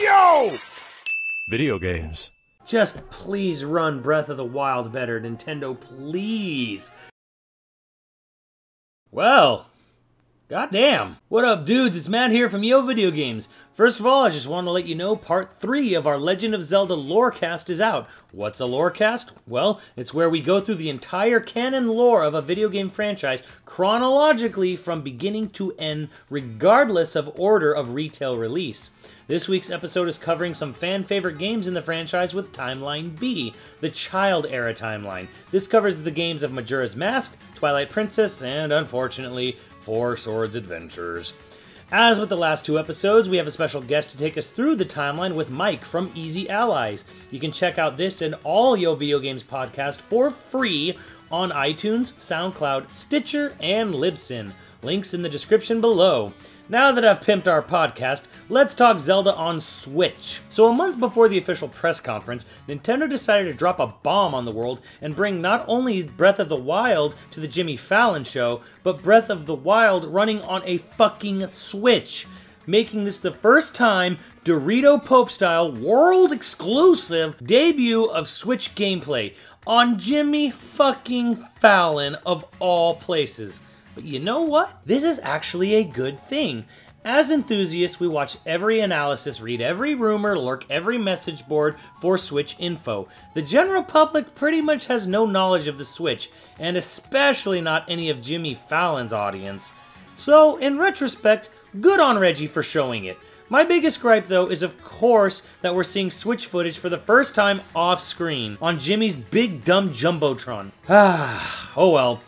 Yo! Video games. Just please run Breath of the Wild better, Nintendo, please. Well, goddamn. What up, dudes? It's Matt here from YoVideogames. First of all, I just want to let you know part 3 of our Legend of Zelda lorecast is out. What's a lorecast? Well, it's where we go through the entire canon lore of a video game franchise chronologically from beginning to end, regardless of order of retail release. This week's episode is covering some fan-favorite games in the franchise with Timeline B, the child-era timeline. This covers the games of Majora's Mask, Twilight Princess, and, unfortunately, Four Swords Adventures. As with the last 2 episodes, we have a special guest to take us through the timeline with Mike from Easy Allies. You can check out this and all YoVideogames Podcast for free on iTunes, SoundCloud, Stitcher, and Libsyn. Links in the description below. Now that I've pimped our podcast, let's talk Zelda on Switch. So a month before the official press conference, Nintendo decided to drop a bomb on the world and bring not only Breath of the Wild to the Jimmy Fallon show, but Breath of the Wild running on a fucking Switch, making this the first time Dorito Pope-style, world-exclusive debut of Switch gameplay on Jimmy fucking Fallon of all places. But you know what? This is actually a good thing. As enthusiasts, we watch every analysis, read every rumor, lurk every message board for Switch info. The general public pretty much has no knowledge of the Switch, and especially not any of Jimmy Fallon's audience. So, in retrospect, good on Reggie for showing it. My biggest gripe, though, is of course that we're seeing Switch footage for the first time off-screen on Jimmy's big dumb Jumbotron. Oh well.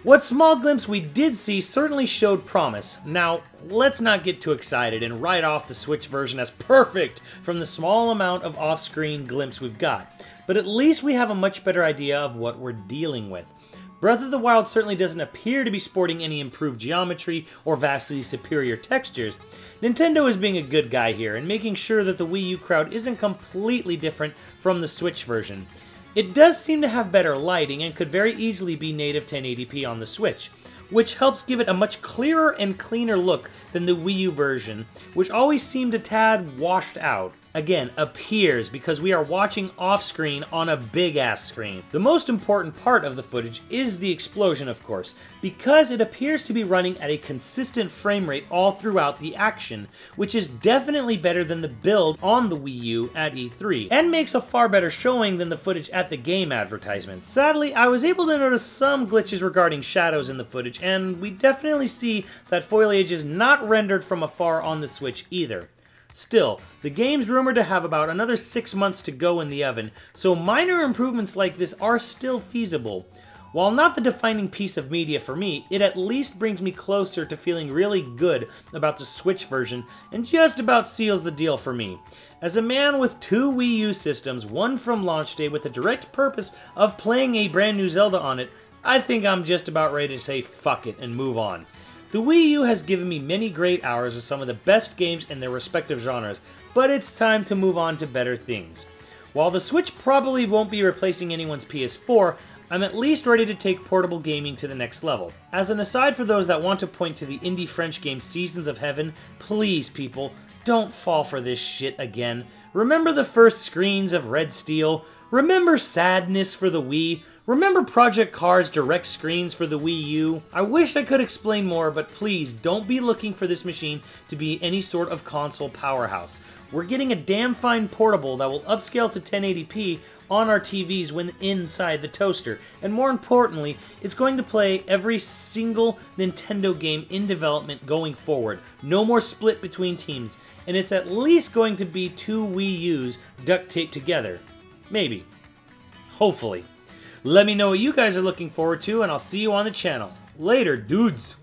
What small glimpse we did see certainly showed promise. Now, let's not get too excited and write off the Switch version as perfect from the small amount of off-screen glimpse we've got. But at least we have a much better idea of what we're dealing with. Breath of the Wild certainly doesn't appear to be sporting any improved geometry or vastly superior textures. Nintendo is being a good guy here and making sure that the Wii U crowd isn't completely different from the Switch version. It does seem to have better lighting and could very easily be native 1080p on the Switch, which helps give it a much clearer and cleaner look than the Wii U version, which always seemed a tad washed out. Again, appears because we are watching off-screen on a big-ass screen. The most important part of the footage is the explosion, of course, because it appears to be running at a consistent frame rate all throughout the action, which is definitely better than the build on the Wii U at E3, and makes a far better showing than the footage at the game advertisements. Sadly, I was able to notice some glitches regarding shadows in the footage, and we definitely see that foliage is not rendered from afar on the Switch either. Still, the game's rumored to have about another 6 months to go in the oven, so minor improvements like this are still feasible. While not the defining piece of media for me, it at least brings me closer to feeling really good about the Switch version and just about seals the deal for me. As a man with 2 Wii U systems, one from launch day with the direct purpose of playing a brand new Zelda on it, I think I'm just about ready to say fuck it and move on. The Wii U has given me many great hours of some of the best games in their respective genres, but it's time to move on to better things. While the Switch probably won't be replacing anyone's PS4, I'm at least ready to take portable gaming to the next level. As an aside for those that want to point to the indie French game Seasons of Heaven, please people, don't fall for this shit again. Remember the first screens of Red Steel? Remember Sadness for the Wii? Remember Project Cars direct screens for the Wii U? I wish I could explain more, but please don't be looking for this machine to be any sort of console powerhouse. We're getting a damn fine portable that will upscale to 1080p on our TVs when inside the toaster, and more importantly, it's going to play every single Nintendo game in development going forward. No more split between teams, and it's at least going to be 2 Wii U's duct taped together. Maybe. Hopefully. Let me know what you guys are looking forward to, and I'll see you on the channel. Later, dudes!